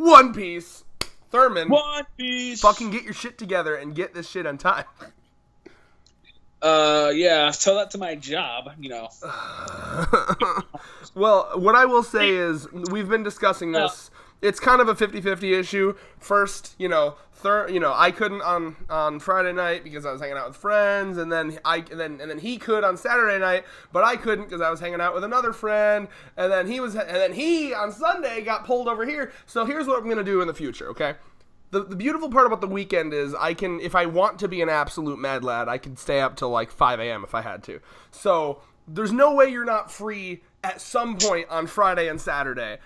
One Piece. Thurman. One Piece. Fucking get your shit together and get this shit on time. Yeah, tell that to my job, you know. Well, what I will say is, we've been discussing this. It's kind of a 50-50 issue. First, I couldn't on Friday night because I was hanging out with friends, and then he could on Saturday night, but I couldn't because I was hanging out with another friend, and then he on Sunday got pulled over here. So here's what I'm gonna do in the future, okay? The beautiful part about the weekend is if I want to be an absolute mad lad, I can stay up till like 5 a.m. if I had to. So there's no way you're not free at some point on Friday and Saturday.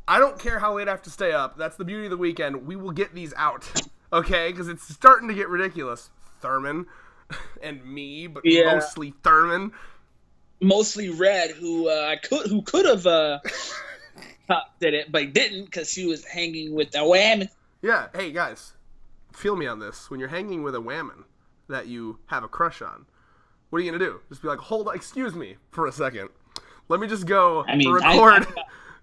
I don't care how late I have to stay up. That's the beauty of the weekend. We will get these out, okay? Because it's starting to get ridiculous. Thurman and me, but mostly Thurman. Mostly Red, who could have did it, but he didn't because she was hanging with the wham. Yeah, hey guys, feel me on this. When you're hanging with a whammon that you have a crush on, what are you gonna do? Just be like, hold on, excuse me for a second. Let me just go record.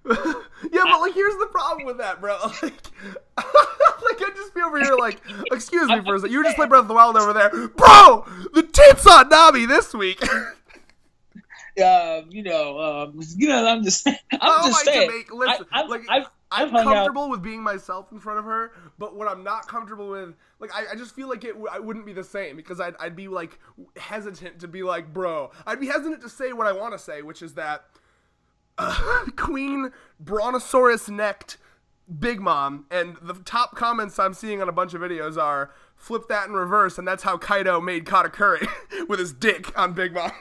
Yeah, but like, here's the problem with that, bro. Like I'd just be over here like, excuse me for a second. You were just playing Breath of the Wild over there, bro. The tits on Navi this week. I'm just saying. I'm comfortable with being myself in front of her, but what I'm not comfortable with, like, I just feel like I wouldn't be the same, because I'd be, like, hesitant to be like, bro. I'd be hesitant to say what I want to say, which is that Queen Brontosaurus-necked Big Mom, and the top comments I'm seeing on a bunch of videos are, flip that in reverse, and that's how Kaido made Katakuri, with his dick on Big Mom.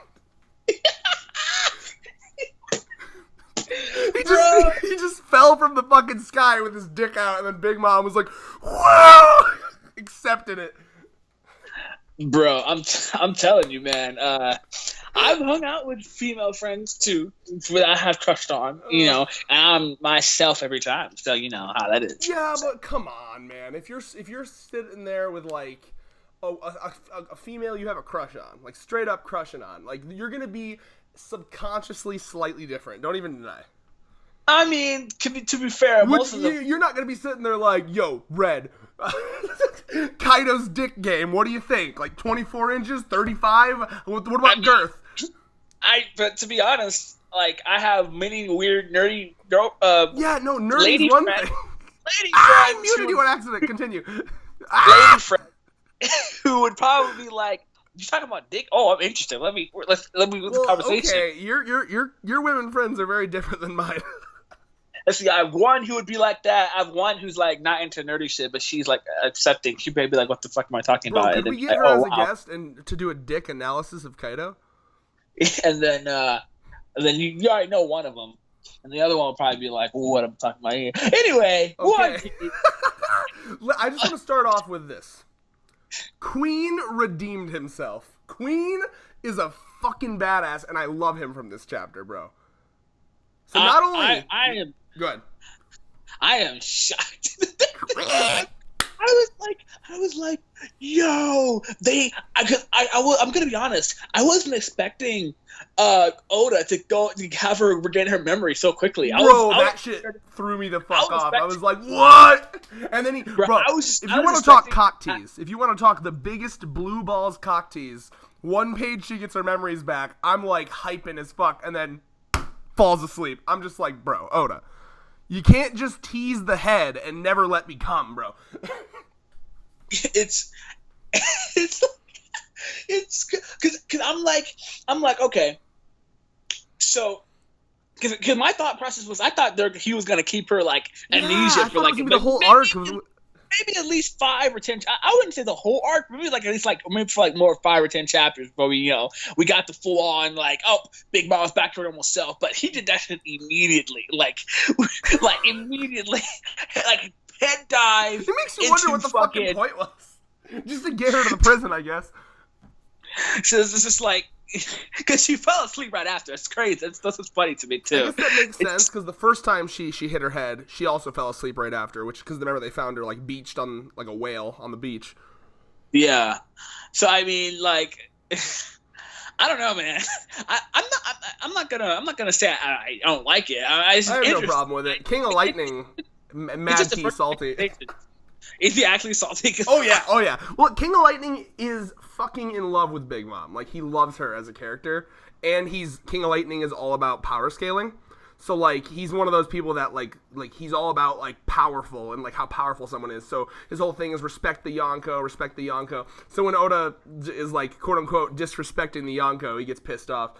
He just fell from the fucking sky with his dick out, and then Big Mom was like, "Whoa!" Accepted it. Bro, I'm telling you, man. I've hung out with female friends too that I have crushed on, and I'm myself every time, so you know how that is. Yeah, but come on, man. If you're sitting there with like a female you have a crush on, like straight up crushing on, like you're gonna be subconsciously slightly different. Don't even deny. I mean, to be fair, you're not gonna be sitting there like, yo, Red, Kaido's dick game. What do you think? Like 24 inches, 35? What about girth? But to be honest, like I have many weird nerdy nerdy's one thing. Lady I muted you on accident. Continue. Lady friend who would probably be like, you talking about dick? Oh, I'm interested. Let me get the conversation. Okay, your women friends are very different than mine. Let's see. I have one who would be like that. I have one who's like not into nerdy shit, but she's like accepting. She'd be like, "What the fuck am I talking about?" Could we get her as a guest and to do a dick analysis of Kaido? And then you already know one of them, and the other one will probably be like, well, "What I'm talking about here." Anyway, okay. I just want to start off with this. Queen redeemed himself. Queen is a fucking badass, and I love him from this chapter, bro. So not only I am good. I am shocked. I was like, yo, I'm gonna be honest. I wasn't expecting Oda to have her regain her memory so quickly. That shit threw me the fuck off. I was like, what? And then if you want to talk cock tease, if you want to talk the biggest blue balls cock tease, one page she gets her memories back, I'm like hyping as fuck, and then falls asleep. I'm just like, bro, Oda, you can't just tease the head and never let me come, bro. It's because I'm like, okay, so because my thought process was, I thought he was gonna keep her like amnesia for like the whole arc. Maybe at least 5 or 10. I wouldn't say the whole arc. Maybe like at least maybe for like more 5 or 10 chapters. But we got the full on like, oh, Big Mom's back to her normal self. But he did that shit immediately, like immediately, like head dive. It makes you wonder what the fucking point was. Just to get her to the prison, I guess. So it's just like, because she fell asleep right after. It's crazy. That's what's funny to me too. I guess that makes sense, because the first time she hit her head, she also fell asleep right after. Because remember they found her like beached on like a whale on the beach. Yeah. So I mean, like, I don't know, man. I'm not gonna say I don't like it. I have no problem with it. King of Lightning Mad Tea salty. Is he actually salty? Oh yeah. Well, King of Lightning is fucking in love with Big Mom. Like, he loves her as a character, and King of Lightning is all about power scaling. So, like, he's one of those people that, like he's all about, like, powerful and, like, how powerful someone is. So his whole thing is respect the Yonko. So when Oda is, like, quote-unquote disrespecting the Yonko, he gets pissed off.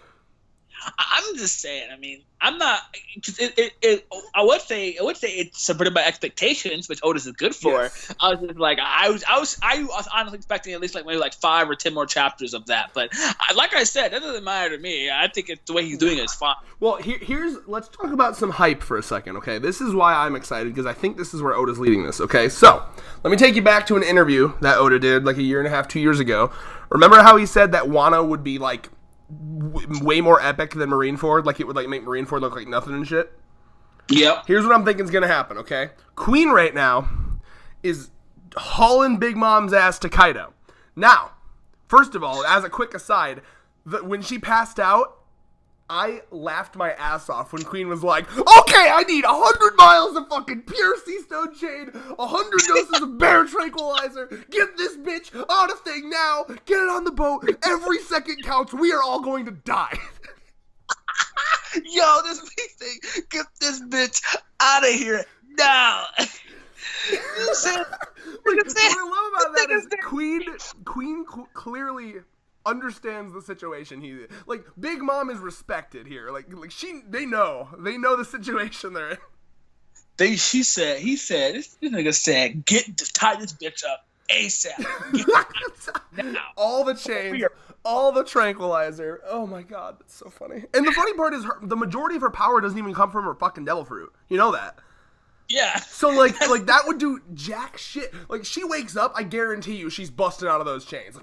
I'm just saying. I mean, I'm not. Cause I would say it's subverted by expectations, which Otis is good for. Yes. I was just like, I was honestly expecting at least like maybe like 5 or 10 more chapters of that. But like I said, that doesn't matter to me. I think the way he's doing it is fine. Well, let's talk about some hype for a second. Okay, this is why I'm excited, because I think this is where Oda's leading this. Okay, so let me take you back to an interview that Oda did like a year and a half, 2 years ago. Remember how he said that Wano would be like way more epic than Marineford, like it would like make Marineford look like nothing and shit? Yep. Here's what I'm thinking is gonna happen, okay? Queen right now is hauling Big Mom's ass to Kaido. Now, first of all, as a quick aside, when she passed out, I laughed my ass off when Queen was like, okay, I need 100 miles of fucking pure sea stone chain, 100 doses of bear tranquilizer, get this bitch on a thing now, get it on the boat, every second counts, we are all going to die. Yo, this big thing, get this bitch out of here now. You said, what I love about that is Queen clearly understands the situation. Big Mom is respected here. They know the situation they're in. He said, this nigga said, tie this bitch up ASAP. Now. All the chains, all the tranquilizer. Oh my god, that's so funny. And the funny part is, the majority of her power doesn't even come from her fucking devil fruit. You know that? Yeah. So like that would do jack shit. Like, she wakes up, I guarantee you, she's busting out of those chains.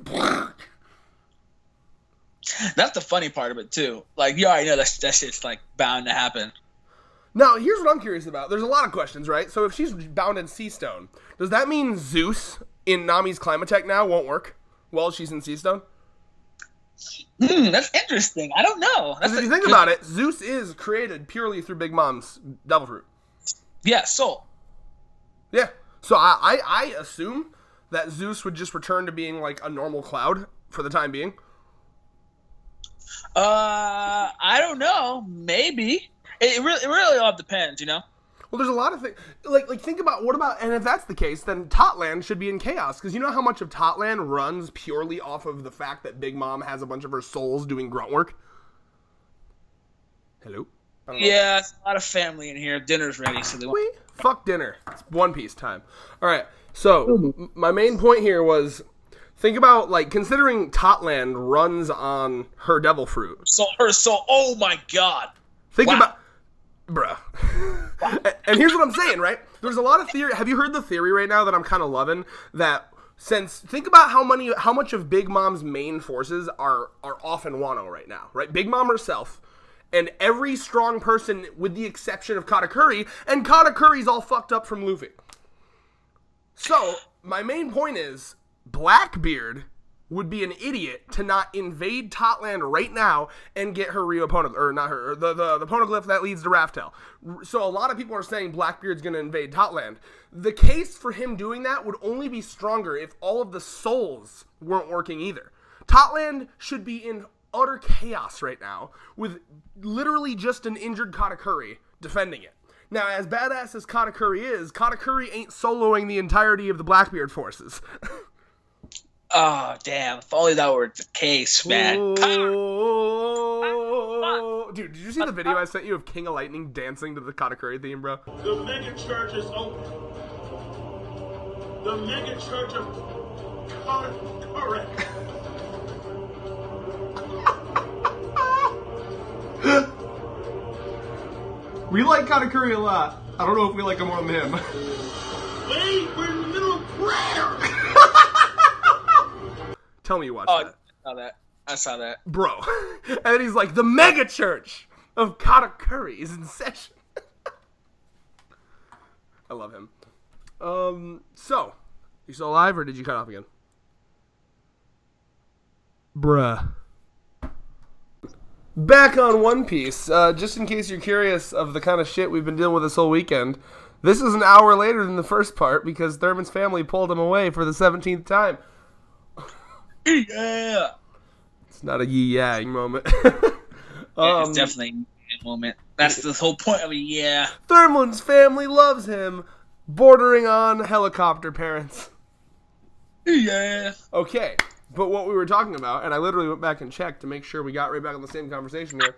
That's the funny part of it too. Like, you already know that shit's like bound to happen. Now, here's what I'm curious about. There's a lot of questions, right? So if she's bound in Sea Stone, does that mean Zeus in Nami's Climatech now won't work while she's in Sea Stone? That's interesting. I don't know. If you think about it, Zeus is created purely through Big Mom's devil fruit. Yeah, soul. Yeah. So I assume that Zeus would just return to being like a normal cloud for the time being. I don't know. Maybe. It really all depends, you know? Well, there's a lot of things. Like think about, and if that's the case, then Totland should be in chaos. Because you know how much of Totland runs purely off of the fact that Big Mom has a bunch of her souls doing grunt work? Hello? Yeah, it's a lot of family in here. Dinner's ready, so they want... Fuck dinner. It's One Piece time. Alright, so my main point here was... Think about, like, considering Totland runs on her devil fruit. Oh my god. Think about, bruh. And here's what I'm saying, right? There's a lot of theory. Have you heard the theory right now that I'm kind of loving? That think about how much of Big Mom's main forces are off in Wano right now, right? Big Mom herself, and every strong person with the exception of Katakuri, and Katakuri's all fucked up from Luffy. So, my main point is, Blackbeard would be an idiot to not invade Totland right now and get her Rio Poneglyph, or not her, the Poneglyph that leads to Raftel. So a lot of people are saying Blackbeard's going to invade Totland. The case for him doing that would only be stronger if all of the souls weren't working either. Totland should be in utter chaos right now, with literally just an injured Katakuri defending it. Now, as badass as Katakuri is, Katakuri ain't soloing the entirety of the Blackbeard forces. Oh, damn. If only that were the case, man. Oh, dude, did you see the video I sent you of King of Lightning dancing to the Katakuri theme, bro? The mega church is open. The mega church of Katakuri. We like Katakuri a lot. I don't know if we like him more than him. Wait, we're in the middle of prayer. Tell me you watched that. I saw that. Bro. And then he's like, the mega church of Katakuri is in session. I love him. So, you still alive or did you cut off again? Bruh. Back on One Piece. Just in case you're curious of the kind of shit we've been dealing with this whole weekend, This is an hour later than the first part because Thurman's family pulled him away for the 17th time. Yeah. It's not a yee-yang moment. It's definitely a moment. That's the whole point of it, yeah. Thurman's family loves him, bordering on helicopter parents. Yeah. Okay, but what we were talking about, and I literally went back and checked to make sure we got right back on the same conversation here.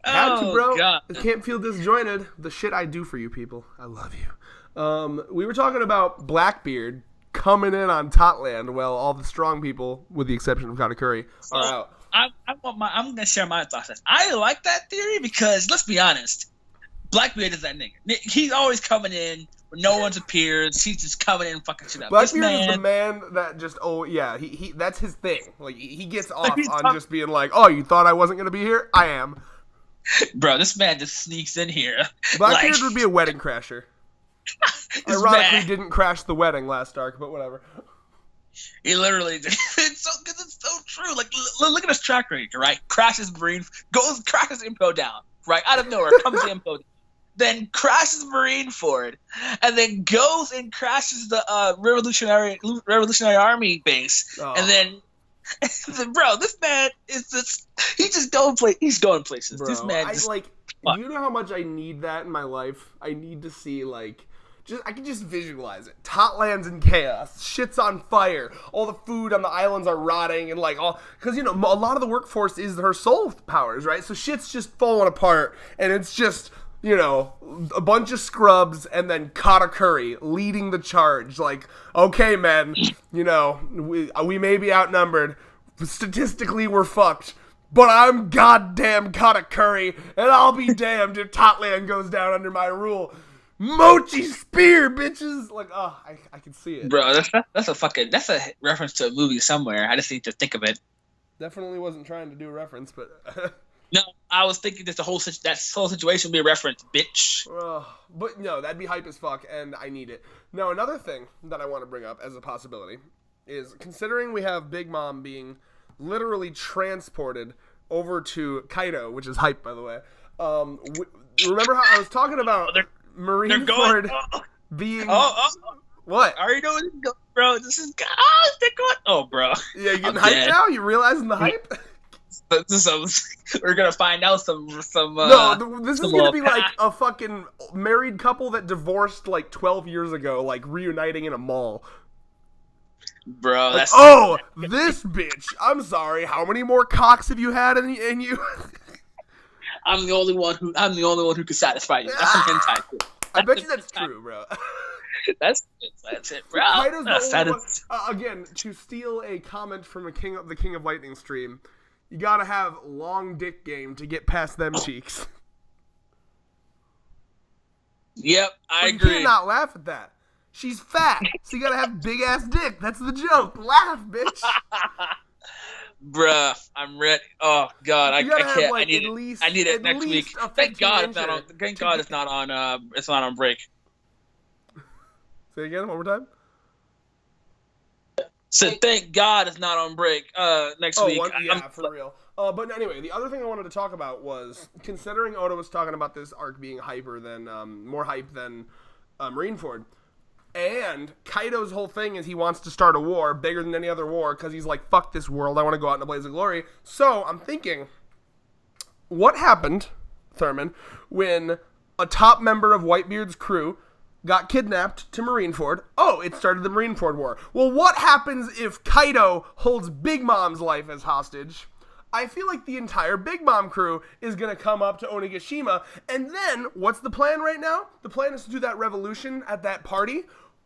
Had to, bro. God. I can't feel disjointed. The shit I do for you people. I love you. We were talking about Blackbeard coming in on Totland while all the strong people, with the exception of Katakuri, are out. I'm going to share my thoughts. I like that theory because, let's be honest, Blackbeard is that nigga. He's always coming in when no one's appears. He's just coming in and fucking shit up. Blackbeard is the man that just, he that's his thing. Like, he gets off on just being like, oh, you thought I wasn't going to be here? I am. Bro, this man just sneaks in here. Blackbeard would be a wedding crasher. Ironically, didn't crash the wedding last arc, but whatever. He literally did. It's so true. Like, look at his track record, right? Crashes Marine, crashes Impo down, right? Out of nowhere, comes Impo, then crashes Marineford, and then goes and crashes the Revolutionary Army base, and then, bro, this man is just he's going places. Bro, this man do you know how much I need that in my life? I need to see, I can just visualize it. Totland's in chaos. Shit's on fire. All the food on the islands are rotting and because, a lot of the workforce is her soul powers, right? So shit's just falling apart and it's just, a bunch of scrubs and then Katakuri leading the charge. Like, okay, men, we may be outnumbered. Statistically, we're fucked. But I'm goddamn Katakuri, and I'll be damned if Totland goes down under my rule. Mochi spear, bitches! I can see it. Bro, that's a reference to a movie somewhere. I just need to think of it. Definitely wasn't trying to do a reference, but... No, I was thinking that whole situation would be a reference, bitch. But no, that'd be hype as fuck, and I need it. Now, another thing that I want to bring up as a possibility is, considering we have Big Mom being literally transported over to Kaido, which is hype, by the way. Remember how I was talking about Marineford being... What? I already know where this is going, bro. This is... bro. Yeah, you getting hyped now? You realizing the hype? We're gonna find out some. No, this is gonna be like a fucking married couple that divorced 12 years ago, reuniting in a mall. Bro, that's this bitch. I'm sorry. How many more cocks have you had in you? I'm the only one who can satisfy you. That's an hentai. I bet you that's true, bro. That's it, bro. Kaido's the only one, again, to steal a comment from the King of Lightning stream, you gotta have long dick game to get past them cheeks. Yep, I agree. You cannot laugh at that. She's fat, so you gotta have big ass dick. That's the joke. Laugh, bitch. Bruh, I'm ready. Oh God, I can't. I need it. I need it next week. Thank God it's not on. Thank God it's not on. It's not on break. Say again, one more time. So thank God it's not on break next week. For real. But anyway, the other thing I wanted to talk about was, considering Oda was talking about this arc being more hype than Marineford, and Kaido's whole thing is he wants to start a war bigger than any other war because he's like, fuck this world, I want to go out in a blaze of glory. So I'm thinking, what happened, Thurman, when a top member of Whitebeard's crew got kidnapped to Marineford? Oh, it started the Marineford War. Well, what happens if Kaido holds Big Mom's life as hostage? I feel like the entire Big Mom crew is going to come up to Onigashima, and then, what's the plan right now? The plan is to do that revolution at that party.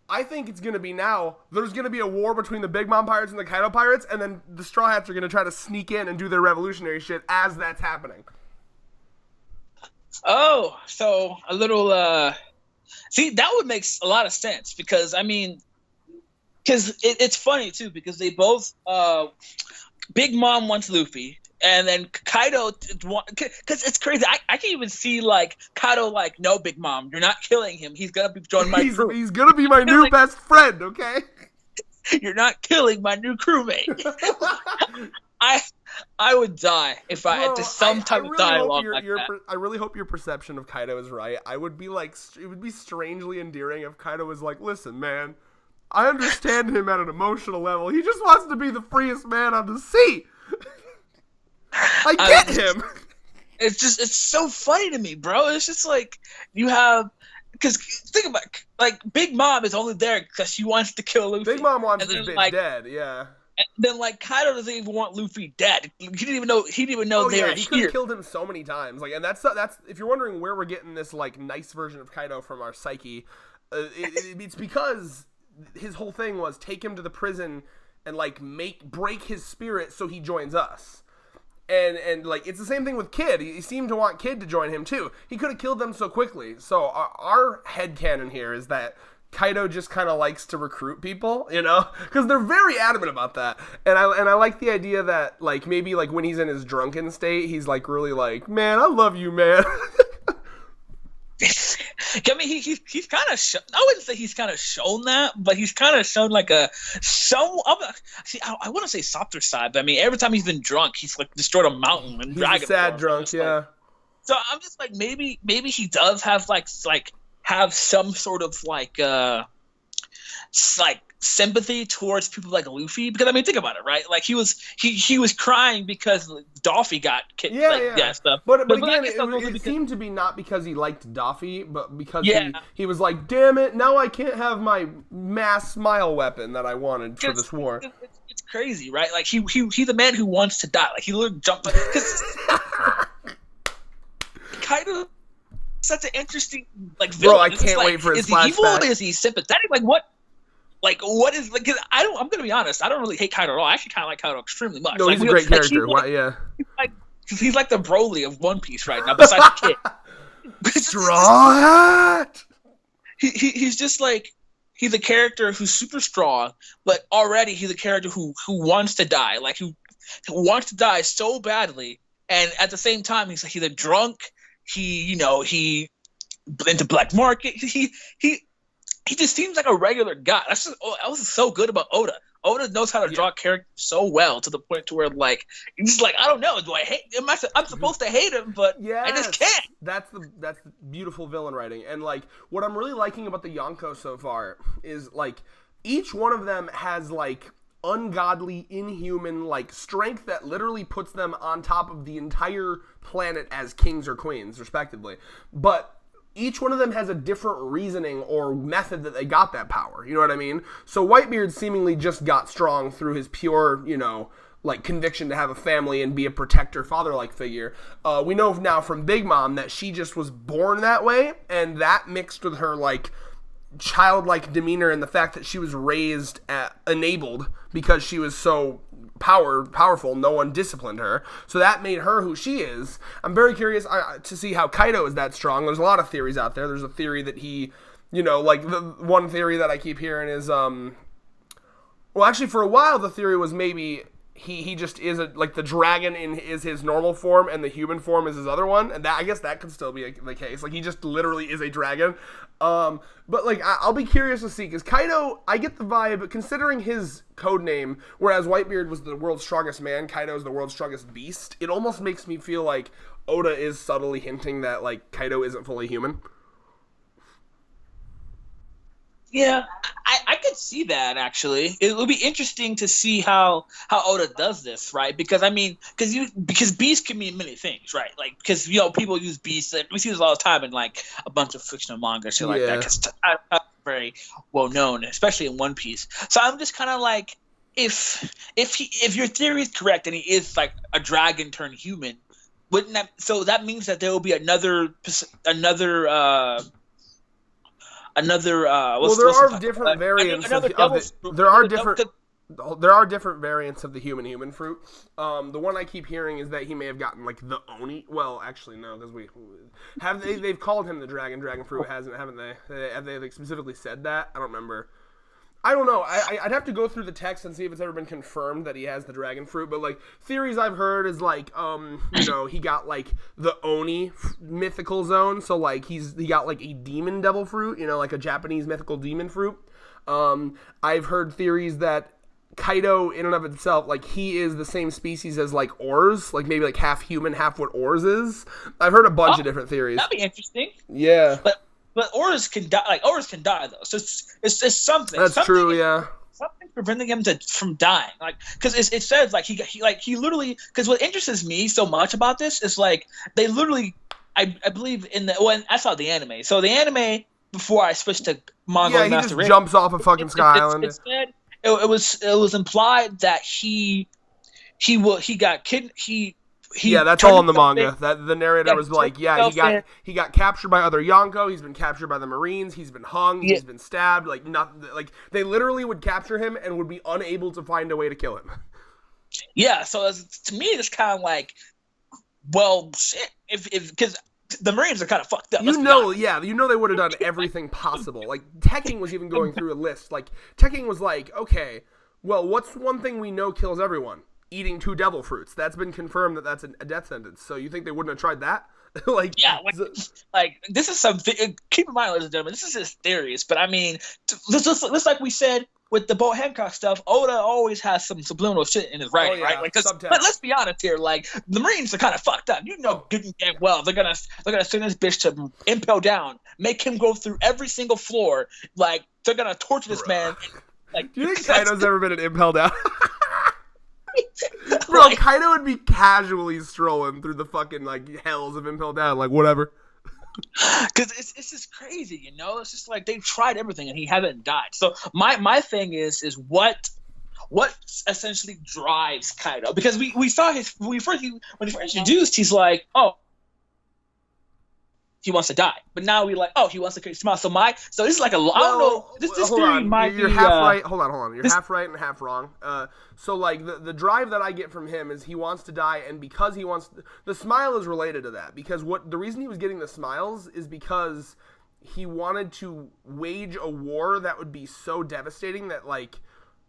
I think it's going to be now, there's going to be a war between the Big Mom Pirates and the Kaido Pirates, and then the Straw Hats are going to try to sneak in and do their revolutionary shit as that's happening. Oh, so a little, see, that would make a lot of sense, because it's funny, too, because they both, Big Mom wants Luffy, and then Kaido, because it's crazy. I can even see, Kaido, no, Big Mom, you're not killing him. He's going to be joining my crew. He's going to be my new best friend, okay? You're not killing my new crewmate. I would die if I had Bro, some type of dialogue like your that. I really hope your perception of Kaido is right. I would be like, it would be strangely endearing if Kaido was like, listen, man, I understand him at an emotional level. He just wants to be the freest man on the sea. I get him. It's so funny to me, bro. It's just like you have, because think about it, like Big Mom is only there because she wants to kill Luffy. Big Mom wants and this then, bitch like, dead. Yeah. And then like Kaido doesn't even want Luffy dead. He didn't even know. He didn't even know they were He could here. have killed him so many times. Like, and that's if you're wondering where we're getting this like nice version of Kaido from our psyche, it's because his whole thing was take him to the prison and like break his spirit so he joins us. And like it's the same thing with Kid. He seemed to want Kid to join him too. He could have killed them so quickly. So our headcanon here is that Kaido just kind of likes to recruit people, you know, because they're very adamant about that. And I like the idea that like maybe like when he's in his drunken state, he's like really like, man, I love you, man. I mean, he's kind of. I wouldn't say he's kind of shown that, but he's kind of shown like I want to say softer side, but I mean, every time he's been drunk, he's like destroyed a mountain and He's dragon. a sad drunk, yeah. Like, so I'm just like maybe he does have have some sort of like sympathy towards people like Luffy, because I mean think about it, right? Like he was crying because Doffy got kicked, stuff. But again, it seemed to be not because he liked Doffy, but because he was like, damn it, now I can't have my mass smile weapon that I wanted for this war. It's crazy, right? Like he's a man who wants to die. Like he literally jumped because kind of such an interesting like villain. Bro, I can't wait for his flashback. Is he evil? Is he sympathetic? Like what? Like what is like? Cause I'm gonna be honest. I don't really hate Kaido at all. I actually kind of like Kaido extremely much. No, like, he's a great character. Yeah, he's like the Broly of One Piece right now. Besides the kid, Straw Hat. He's just like he's a character who's super strong, but already he's a character who wants to die. Like who wants to die so badly, and at the same time he's a drunk. He into black market. He just seems like a regular guy. That was so good about Oda. Oda knows how to draw characters so well to the point to where like you're just like I don't know. Do I hate? I'm supposed to hate him, but I just can't. That's the beautiful villain writing. And like what I'm really liking about the Yonko so far is like each one of them has like ungodly, inhuman like strength that literally puts them on top of the entire planet as kings or queens, respectively. But each one of them has a different reasoning or method that they got that power. You know what I mean? So Whitebeard seemingly just got strong through his pure, like conviction to have a family and be a protector, father-like figure. We know now from Big Mom that she just was born that way, and that mixed with her like childlike demeanor and the fact that she was raised enabled because she was so powerful, no one disciplined her, so that made her who she is. I'm very curious to see how Kaido is that strong. There's a lot of theories out there. There's a theory that he, like the one theory that I keep hearing is well actually for a while the theory was maybe he just is like the dragon is his normal form and the human form is his other one, and that I guess that could still be the case. Like he just literally is a dragon. But like I'll be curious to see, because Kaido, I get the vibe considering his code name, whereas Whitebeard was the world's strongest man, Kaido is the world's strongest beast. It almost makes me feel like Oda is subtly hinting that like Kaido isn't fully human. Yeah, I could see that actually. It would be interesting to see how Oda does this, right? Because because beast can mean many things, right? Like because people use beast. We see this all the time in like a bunch of fictional manga, shit like that. Because it's very well known, especially in One Piece. So I'm just kind of like, if your theory is correct and he is like a dragon turned human, wouldn't that? So that means that there will be another. There are different variants. There are different variants of the human fruit. The one I keep hearing is that he may have gotten like the Oni. Well, actually no, because they've called him the dragon fruit, haven't they? Have they like specifically said that? I don't remember. I don't know. I'd have to go through the text and see if it's ever been confirmed that he has the dragon fruit. But like theories I've heard is like he got like the Oni mythical zone. So like he got like a demon devil fruit. Like a Japanese mythical demon fruit. I've heard theories that Kaido in and of itself, like, he is the same species as, like, Oars, like, maybe, like, half human, half what Oars is. I've heard a bunch of different theories. That'd be interesting. Yeah. But Oars can die. Like, Oars can die, though. So it's something. That's true, yeah. Something preventing him from dying. Like, because it says, like, he literally, because what interests me so much about this is, like, they literally, I believe when I saw the anime. So the anime, before I switched to manga, yeah, he just jumps off a fucking Sky Island. It said, it was implied that he got kidnapped. Yeah, that's all in the manga. That the narrator was like, yeah, he got captured by other Yonko. He's been captured by the Marines. He's been hung. He's been stabbed. Like nothing. Like they literally would capture him and would be unable to find a way to kill him. Yeah. So to me, it's kind of like, well, shit. If because the Marines are kind of fucked up. They would have done everything possible. Like, Tekking was even going through a list. Like, Tekking was like, okay, well, what's one thing we know kills everyone? Eating 2 devil fruits. That's been confirmed that's a death sentence. So you think they wouldn't have tried that? This is something. Keep in mind, ladies and gentlemen, this is just theories. But I mean, just like we said with the Bo Hancock stuff, Oda always has some subliminal shit in his writing, right? Like, but let's be honest here. Like, the Marines are kind of fucked up. You know, good and damn well they're gonna send this bitch to impale down, make him go through every single floor. Like, they're gonna torture this man. Like, do you think Kaido's ever been an impel down? Bro, Kaido would be casually strolling through the fucking, like, hells of Impel Down, like, whatever. Because it's just crazy, you know? It's just like they've tried everything and he hasn't died. So my thing is what essentially drives Kaido? Because we saw when he first introduced, he's like, oh, he wants to die, but now we like, oh, he wants to create smile. So this is like I don't know. This theory might you're be half right. Hold on. You're half right and half wrong. So like the drive that I get from him is he wants to die, and because he wants the smile is related to that. Because the reason he was getting the smiles is because he wanted to wage a war that would be so devastating that like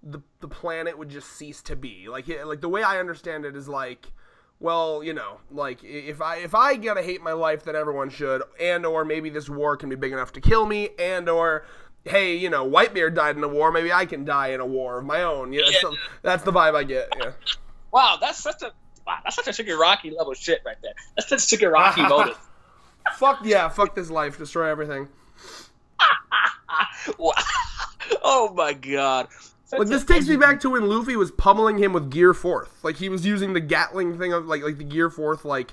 the planet would just cease to be. Like the way I understand it is like, well, you know, like if I gotta hate my life, then everyone should, and or maybe this war can be big enough to kill me, and or hey, you know, Whitebeard died in a war, maybe I can die in a war of my own. You know, so that's the vibe I get. Yeah. Wow, that's such a Shigaraki level shit right there. That's such Shigaraki motive. Fuck this life, destroy everything. Wow. Oh my god. Like, this takes me back to when Luffy was pummeling him with Gear 4th. Like, he was using the Gatling thing of, like the Gear 4th, like,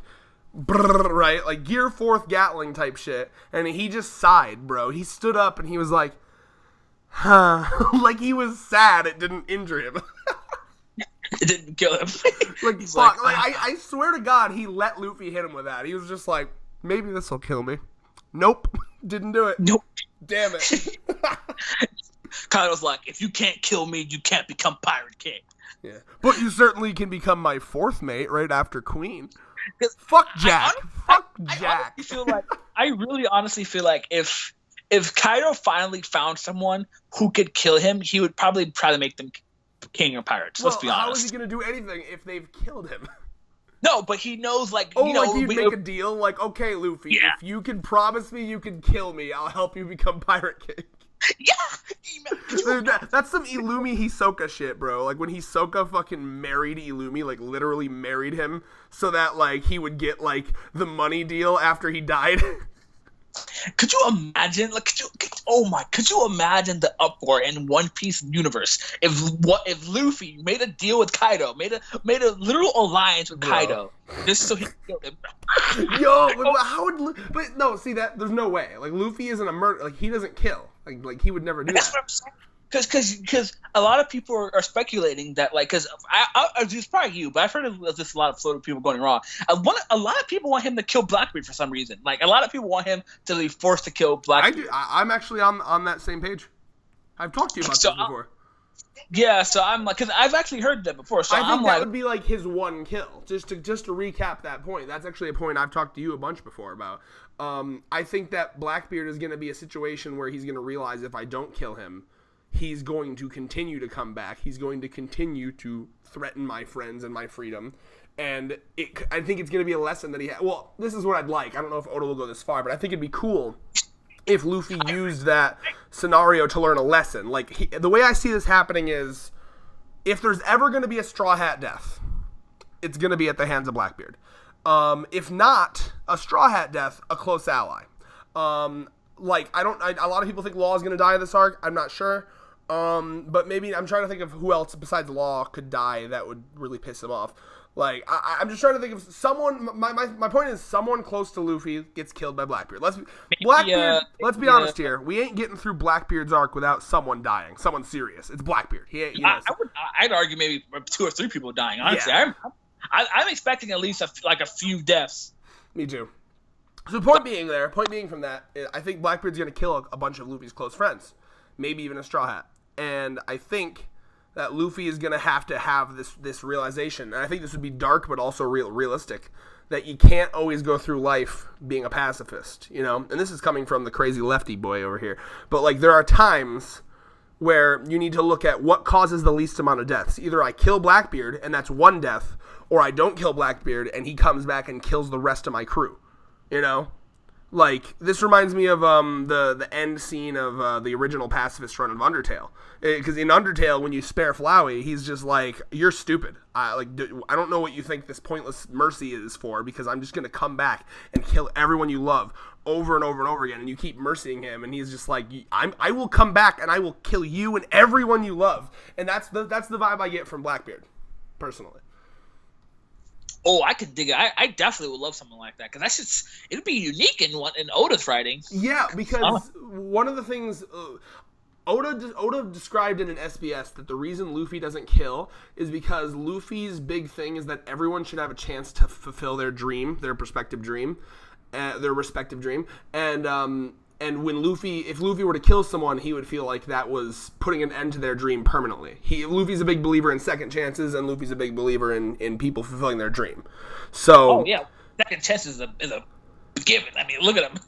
brrr, right? Like, Gear 4th Gatling type shit. And he just sighed, bro. He stood up and he was like, huh. Like, he was sad it didn't injure him. It didn't kill him. Like, fuck. Like, I swear to God, he let Luffy hit him with that. He was just like, maybe this will kill me. Nope. Didn't do it. Nope. Damn it. Kaido's like, if you can't kill me, you can't become Pirate King. Yeah, but you certainly can become my 4th mate right after Queen. Fuck Jack. Fuck Jack. I really honestly feel like if Kaido finally found someone who could kill him, he would probably try to make them king of pirates. Let's be honest. How is he going to do anything if they've killed him? No, but he knows, like, you know, like, you'd make a deal, like, okay, Luffy, if you can promise me you can kill me, I'll help you become Pirate King. Yeah! That's some Illumi Hisoka shit, bro. Like, when Hisoka fucking married Illumi, like, literally married him so that, like, he would get, like, the money deal after he died. Could you imagine? Like, could you imagine the uproar in One Piece universe if Luffy made a deal with Kaido, made a literal alliance with Kaido, just so he could kill him? Yo, how would? But no, see that there's no way. Like, Luffy isn't a murder. Like, he doesn't kill. Like he would never do That's that. What I'm saying. Because a lot of people are speculating that, like, because it's probably you, but I've heard of this a lot of floating people going wrong. A lot of people want him to kill Blackbeard for some reason. Like, a lot of people want him to be forced to kill Blackbeard. I'm actually on that same page. I've talked to you about this before. Yeah, so I'm like, because I've actually heard that before. So I think that would be like his one kill. Just to recap that point. That's actually a point I've talked to you a bunch before about. I think that Blackbeard is going to be a situation where he's going to realize if I don't kill him, he's going to continue to come back. He's going to continue to threaten my friends and my freedom. And I think it's going to be a lesson that well, this is what I'd like. I don't know if Oda will go this far, but I think it'd be cool if Luffy used that scenario to learn a lesson. Like, the way I see this happening is if there's ever going to be a Straw Hat death, it's going to be at the hands of Blackbeard. If not a Straw Hat death, a close ally. A lot of people think Law is going to die in this arc. I'm not sure. But maybe I'm trying to think of who else besides Law could die that would really piss him off. Like, I'm just trying to think of someone. My point is someone close to Luffy gets killed by Blackbeard. Let's be honest here. We ain't getting through Blackbeard's arc without someone dying. Someone serious. It's Blackbeard. I'd argue maybe 2 or 3 people dying. Honestly, yeah. I'm expecting at least a few deaths. Me too. So point being from that, I think Blackbeard's going to kill a bunch of Luffy's close friends. Maybe even a Straw Hat. And I think that Luffy is going to have this realization. And I think this would be dark but also realistic. That you can't always go through life being a pacifist, you know? And this is coming from the crazy lefty boy over here. But, like, there are times where you need to look at what causes the least amount of deaths. Either I kill Blackbeard, and that's 1 death, or I don't kill Blackbeard, and he comes back and kills the rest of my crew. You know? Like, this reminds me of the end scene of the original pacifist run of Undertale. Because in Undertale, when you spare Flowey, he's just like, you're stupid. I don't know what you think this pointless mercy is for, because I'm just going to come back and kill everyone you love over and over and over again. And you keep mercying him, and he's just like, I will come back and I will kill you and everyone you love. And that's the vibe I get from Blackbeard, personally. Oh, I could dig it. I definitely would love something like that, because it'd be unique in Oda's writing. Yeah, because one of the things Oda described in an SBS that the reason Luffy doesn't kill is because Luffy's big thing is that everyone should have a chance to fulfill their dream, their respective dream, and when if Luffy were to kill someone, he would feel like that was putting an end to their dream permanently. Luffy's a big believer in second chances, and Luffy's a big believer in people fulfilling their dream. So, second chances is a given. I mean, look at him.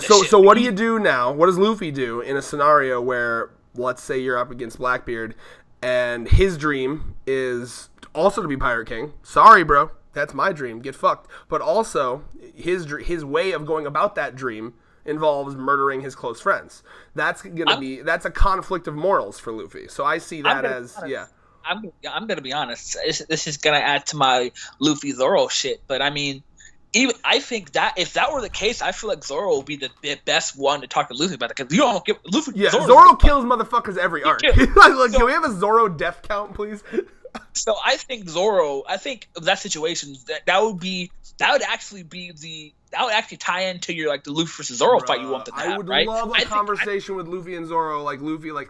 So what do you do now? What does Luffy do in a scenario where, let's say you're up against Blackbeard, and his dream is also to be Pirate King? Sorry, bro. That's my dream. Get fucked. But also, his way of going about that dream involves murdering his close friends. That's a conflict of morals for Luffy. So I see that I'm gonna be honest. This is gonna add to my Luffy Zoro shit, but I mean, I think that if that were the case, I feel like Zoro would be the best one to talk to Luffy about it, because you don't give Luffy. Yeah, Zoro kills motherfuckers every arc. Can we have a Zoro death count, please? So I think that situation that would actually tie into your the Luffy versus Zoro fight you want to have. I would love a conversation with Luffy and Zoro, like Luffy, I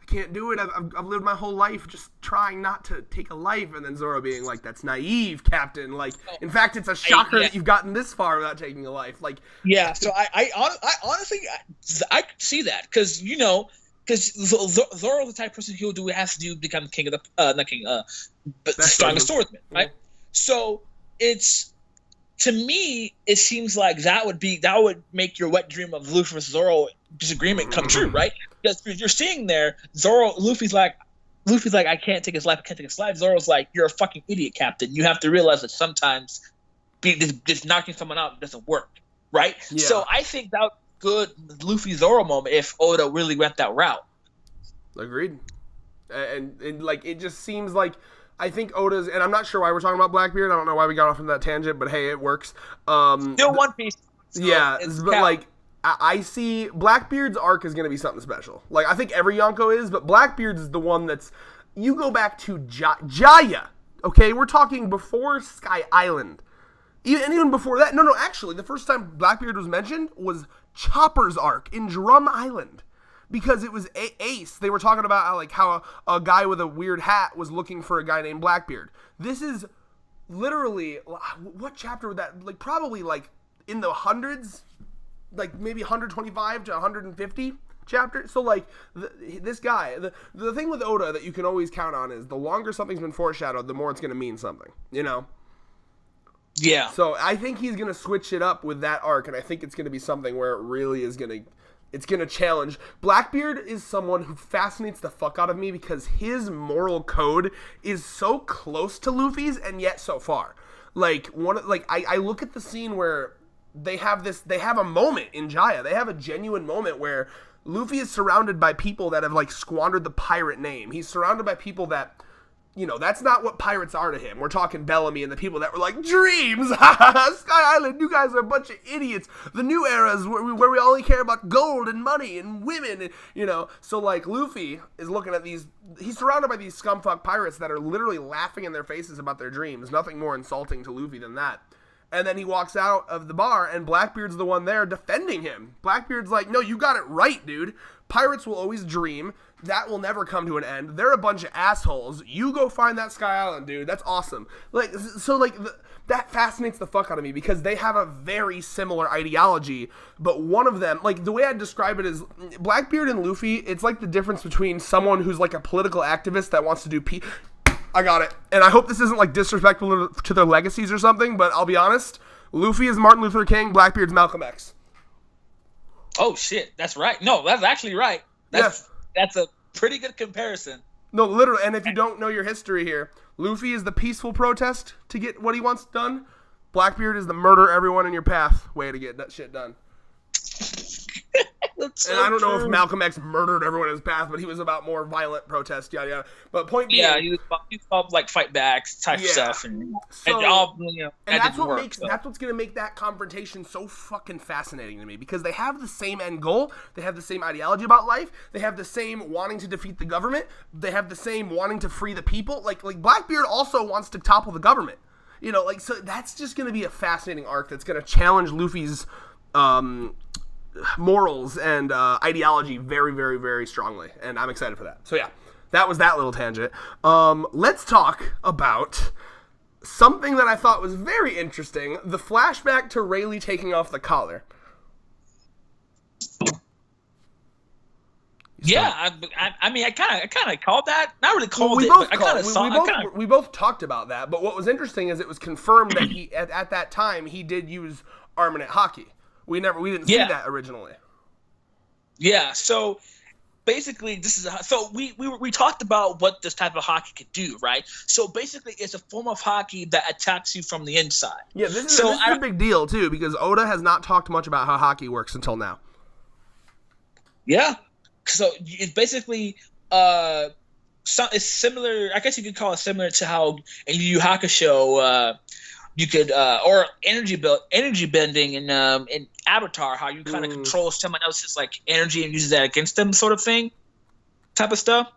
can't do it. I've lived my whole life just trying not to take a life, and then Zoro being like, "That's naive, Captain. In fact, it's a shocker that you've gotten this far without taking a life." So I honestly I see that, because Zoro's the type of person who has to do become king of the strongest swordsman, right? So to me, it seems like that would make your wet dream of Luffy versus Zoro disagreement come true, right? Because you're seeing there, Luffy's like, I can't take his life. Zoro's like, you're a fucking idiot, Captain. You have to realize that sometimes just knocking someone out doesn't work, right? Yeah. So I think that good Luffy Zoro moment if Oda really went that route. Agreed. And it just seems like, I think Oda's, and I'm not sure why we're talking about Blackbeard. I don't know why we got off on that tangent, but hey, it works. Still One Piece. Yeah, but I see Blackbeard's arc is going to be something special. I think every Yonko is, but Blackbeard's is the one that's, you go back to Jaya, okay? We're talking before Sky Island. And even before that, actually, the first time Blackbeard was mentioned was Chopper's arc in Drum Island. Because it was Ace. They were talking about how a guy with a weird hat was looking for a guy named Blackbeard. This is literally, what chapter would that, probably in the hundreds, maybe 125 to 150 chapter. So this guy, the thing with Oda that you can always count on is the longer something's been foreshadowed, the more it's going to mean something, Yeah. So I think he's going to switch it up with that arc, and I think it's going to be something where it really is going to challenge. Blackbeard is someone who fascinates the fuck out of me because his moral code is so close to Luffy's and yet so far. I look at the scene where they have a moment in Jaya. They have a genuine moment where Luffy is surrounded by people that have like squandered the pirate name. He's surrounded by people that, you know, that's not what pirates are to him. We're talking Bellamy and the people that were like, dreams, Sky Island, you guys are a bunch of idiots. The new era is where we only care about gold and money and women, and, you know. So, like, Luffy is looking at these, he's surrounded by these scumfuck pirates that are literally laughing in their faces about their dreams. Nothing more insulting to Luffy than that. And then he walks out of the bar, and Blackbeard's the one there defending him. Blackbeard's like, no, you got it right, dude. Pirates will always dream. That will never come to an end. They're a bunch of assholes. You go find that Sky Island, dude. That's awesome. Like, so, like, that fascinates the fuck out of me because they have a very similar ideology, but one of them, like, the way I describe it is Blackbeard and Luffy, it's like the difference between someone who's, like, a political activist that wants to do peace. I got it. And I hope this isn't, like, disrespectful to their legacies or something, but I'll be honest. Luffy is Martin Luther King. Blackbeard's Malcolm X. Oh, shit. That's right. No, that's actually right. That's a pretty good comparison. No, literally. And if you don't know your history here, Luffy is the peaceful protest to get what he wants done. Blackbeard is the murder everyone in your path way to get that shit done. That's and so I don't know true. if Malcolm X murdered everyone in his path, but he was about more violent protest, yada yada. But point being, yeah, he was about like fight backs type stuff, and all, you know, and that's what work, makes that's what's gonna make that confrontation so fucking fascinating to me, because they have the same end goal, they have the same ideology about life, they have the same wanting to defeat the government, they have the same wanting to free the people. Like Blackbeard also wants to topple the government, you know. Like, so that's just gonna be a fascinating arc that's gonna challenge Luffy's morals and ideology very, very, very strongly, and I'm excited for that. So yeah, that was that little tangent. Let's talk about something that I thought was very interesting: the flashback to Rayleigh taking off the collar. Yeah, I mean, I kind of called that. Not really called it, but I kind of saw. We both talked about that. But what was interesting is it was confirmed that he at that time he did use Armament Hockey. We didn't see that originally. Yeah, so basically we talked about what this type of hockey could do, right? So basically it's a form of hockey that attacks you from the inside. Yeah, this is a big deal too, because Oda has not talked much about how hockey works until now. Yeah. So it's basically it's similar, I guess you could call it similar to how in Yu Yu Hakusho you could or energy bending in Avatar, how you kind of control someone else's like energy and uses that against them, sort of thing, type of stuff.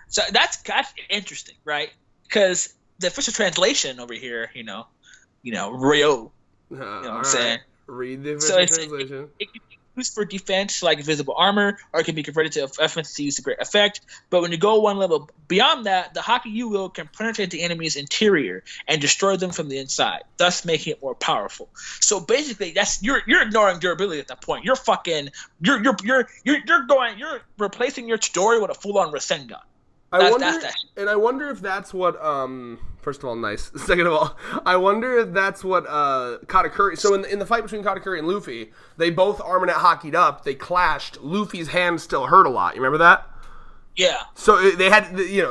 So that's interesting, right? Because the official translation over here, you know, Ryo. You know what I'm saying? Read the official translation. It can be used for defense, like visible armor, or it can be converted to offense to use to great effect. But when you go one level beyond that, the Haki Yu-Will can penetrate the enemy's interior and destroy them from the inside, thus making it more powerful. So basically, that's you're ignoring durability at that point. You're replacing your Chidori with a full-on Rasengan. I wonder if that's what, first of all, nice. Second of all, I wonder if that's what Katakuri, so in the fight between Katakuri and Luffy, they both Armament hockeyed up, they clashed, Luffy's hand still hurt a lot, you remember that? Yeah. So they had,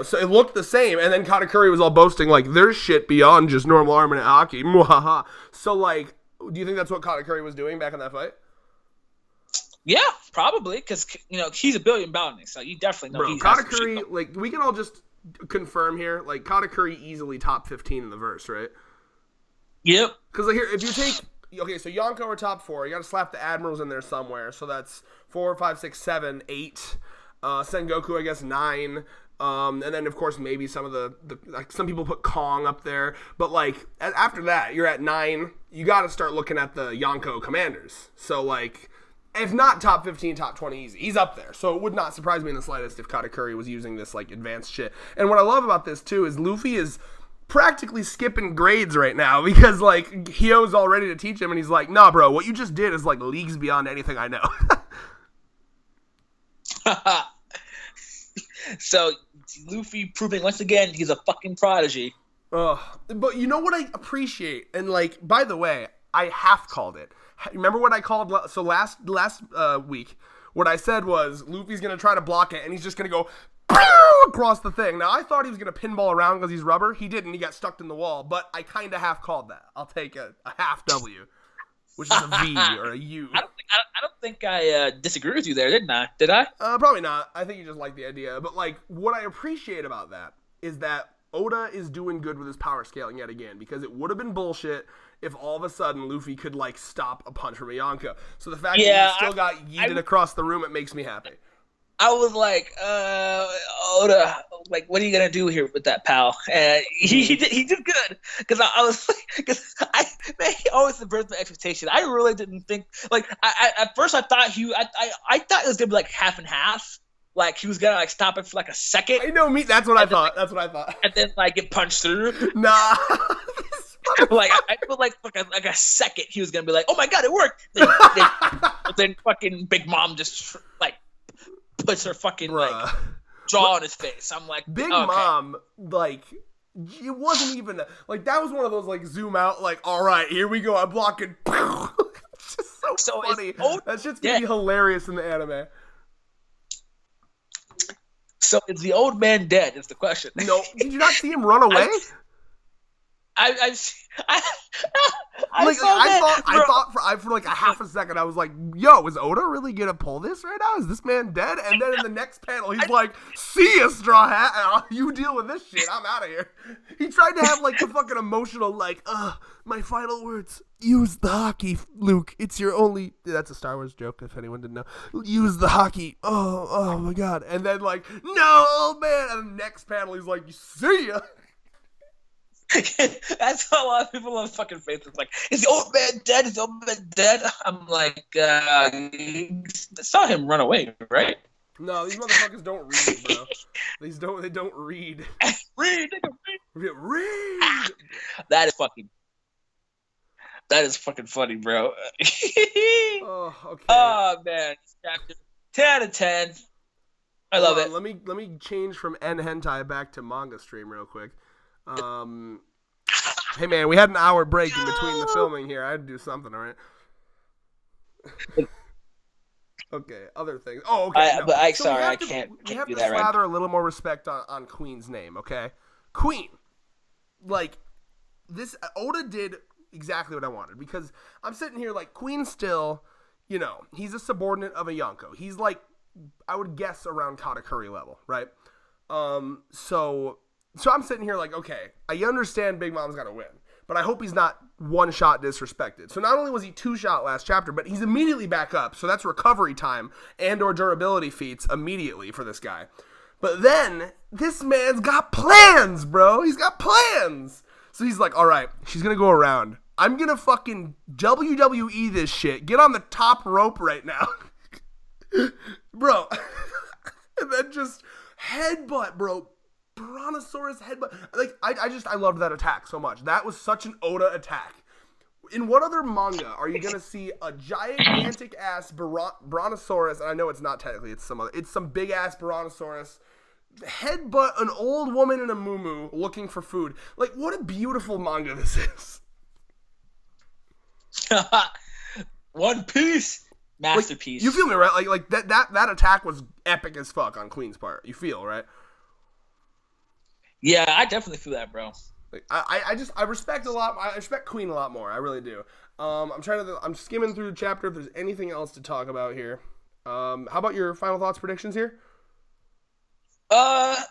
so it looked the same, and then Katakuri was all boasting, like, there's shit beyond just normal Armament hockey, mwahaha. So, like, do you think that's what Katakuri was doing back in that fight? Yeah, probably, because he's a billion bounding, so you definitely know. Bro, Katakuri, like, we can all just confirm here, like, Katakuri easily top 15 in the verse, right? Yep. Because like, here, if you take, okay, so Yonko are top 4, you got to slap the admirals in there somewhere, so that's 4, 5, 6, 7, 8. Sengoku, I guess 9. And then of course maybe some of the like some people put Kong up there, but like after that you're at 9. You got to start looking at the Yonko commanders. So like, if not top 15, top 20 easy. He's up there. So it would not surprise me in the slightest if Katakuri was using this, like, advanced shit. And what I love about this, too, is Luffy is practically skipping grades right now because, like, Hyo's all ready to teach him, and he's like, nah, bro, what you just did is, like, leagues beyond anything I know. So, Luffy proving once again he's a fucking prodigy. But you know what I appreciate? And, like, by the way, I half called it. Remember what I called? So last week, what I said was Luffy's gonna try to block it, and he's just gonna go across the thing. Now I thought he was gonna pinball around because he's rubber. He didn't. He got stuck in the wall. But I kind of half called that. I'll take a half W, which is a V or a U. I don't think I don't think I disagree with you there, didn't I? Did I? Probably not. I think you just like the idea. But like, what I appreciate about that is that Oda is doing good with his power scaling yet again, because it would have been bullshit if all of a sudden Luffy could like stop a punch from a Yonko. So the fact that he still got yeeted across the room, it makes me happy. I was like, Oda, like, what are you gonna do here with that, pal? And he did good, because I was like, man, he always subverts my expectation. I really didn't think, like, I at first I thought I thought it was gonna be like half and half, like he was gonna like stop it for like a second. I know, me. That's what I thought. That's what I thought. And then like get punched through. Nah. Like I feel like a second he was gonna be like, oh my god, it worked. Then fucking Big Mom just like puts her fucking like jaw on his face. I'm like, Big Mom, like, it wasn't even like, that was one of those like zoom out, like, all right, here we go, I'm blocking. It's just so funny. That shit's gonna be hilarious in the anime. So is the old man dead? Is the question. No, did you not see him run away? I thought for like a half a second, I was like, yo, is Oda really gonna pull this right now? Is this man dead? And then in the next panel, he's like, see ya, Straw Hat, you deal with this shit, I'm out of here. He tried to have like the fucking emotional, like, my final words, use the hockey, Luke, it's your only, that's a Star Wars joke if anyone didn't know, use the hockey, oh my god. And then like, no, old man, and the next panel, he's like, see ya. That's how a lot of people on fucking Facebook like, is the old man dead? Is the old man dead? I'm like, I saw him run away, right? No, these motherfuckers don't read, bro. They don't read. Read. Read. That is fucking funny, bro. Oh, okay. Oh man, chapter 10 out of 10. I love it. Let me change from N hentai back to manga stream real quick. Hey man, we had an hour break in between the filming here. I had to do something, all right? Okay, other things. Oh, okay. But I can't We have do to that right. slather a little more respect on Queen's name, okay? Queen. Like, this, Oda did exactly what I wanted, because I'm sitting here like, Queen still, you know, he's a subordinate of a Yonko. He's like, I would guess around Katakuri level, right? So I'm sitting here like, okay, I understand Big Mom's got to win, but I hope he's not one-shot disrespected. So not only was he two-shot last chapter, but he's immediately back up, so that's recovery time and or durability feats immediately for this guy. But then, this man's got plans, bro. He's got plans. So he's like, all right, she's going to go around. I'm going to fucking WWE this shit. Get on the top rope right now. Bro. And then just headbutt, bro. Brontosaurus headbutt. Like, I loved that attack so much. That was such an Oda attack. In what other manga are you gonna see a gigantic ass Brontosaurus? And I know it's not technically, it's some big ass Brontosaurus headbutt an old woman in a muumuu looking for food. Like, what a beautiful manga this is. One Piece masterpiece. Like, you feel me, right? Like that attack was epic as fuck on Queen's part. You feel, right? Yeah, I definitely feel that, bro. Like, I respect a lot. I respect Queen a lot more. I really do. I'm skimming through the chapter if there's anything else to talk about here. How about your final thoughts, predictions here? I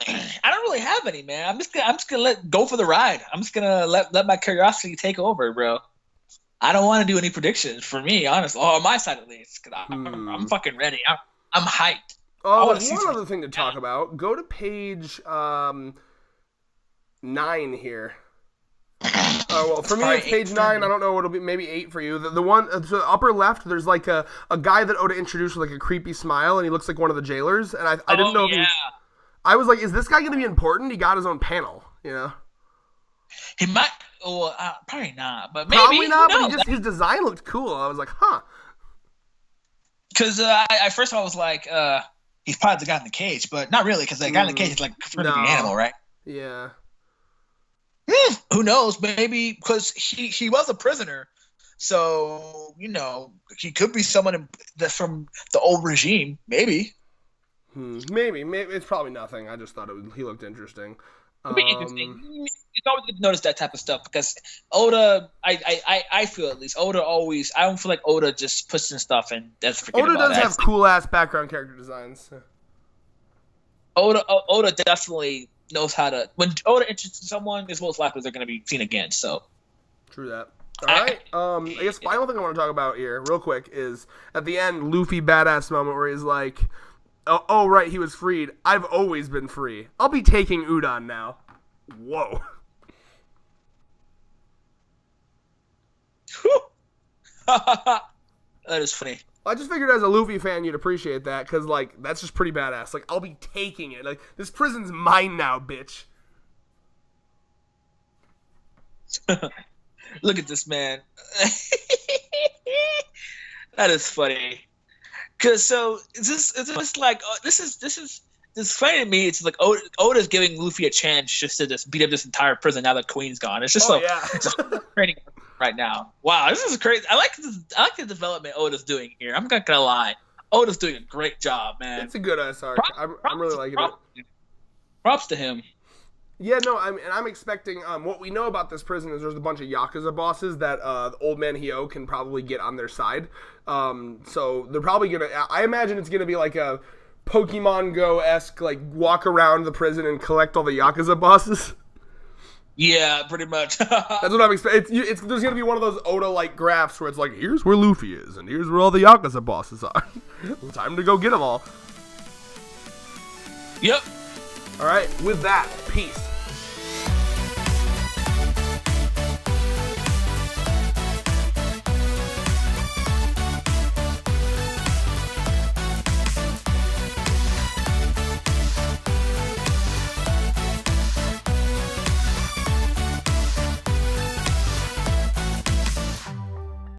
don't really have any, man. I'm just gonna go for the ride. I'm just gonna let my curiosity take over, bro. I don't want to do any predictions for me, honestly. On my side at least, because I'm fucking ready. I'm hyped. Oh, one other thing to talk about. Go to page 9 here. Oh, well, for me it's page 9. I don't know. It'll be maybe 8 for you. The one, so the upper left, there's like a guy that Oda introduced with like a creepy smile, and he looks like one of the jailers. And I didn't know if I was like, is this guy going to be important? He got his own panel, you know? He might. Well, probably not, but maybe. Probably not, but his design looked cool. I was like, huh. Because I first of all was like, he's probably the guy in the cage, but not really, because the guy in the cage is like a the animal, right? Yeah. Who knows? Maybe because he was a prisoner, so you know he could be someone that's from the old regime. Maybe. Maybe it's probably nothing. I just thought he looked interesting. It'll be interesting. It's always good to notice that type of stuff because Oda, I feel at least Oda always. I don't feel like Oda just puts in stuff and doesn't forget Oda about does it. have cool ass background character designs. Oda definitely knows how to. When Oda interests someone, it's most likely they're going to be seen again. So true that. All right. I guess final thing I want to talk about here, real quick, is at the end, Luffy badass moment where he's like, "Oh right, he was freed. I've always been free. I'll be taking udon now." Whoa. That is funny. I just figured as a Luffy fan you'd appreciate that because, like, that's just pretty badass. Like, I'll be taking it. Like, this prison's mine now, bitch. Look at this man. That is funny. Cause so is this like this is funny to me. It's like Oda's giving Luffy a chance just to just beat up this entire prison now that Queen's gone. It's just it's training right now. Wow, this is crazy. I like the development Oda's doing here. I'm not gonna lie, Oda's doing a great job, man. It's a good ass arc. I'm really liking it. Props to him. Yeah, no, I'm expecting. What we know about this prison is there's a bunch of Yakuza bosses that the old man Hyo can probably get on their side. So they're probably gonna. I imagine it's gonna be like a Pokemon Go-esque, like walk around the prison and collect all the Yakuza bosses. Yeah, pretty much. That's what I'm expecting. There's gonna be one of those Oda-like graphs where it's like, here's where Luffy is, and here's where all the Yakuza bosses are. Time to go get them all. Yep. All right, with that, peace.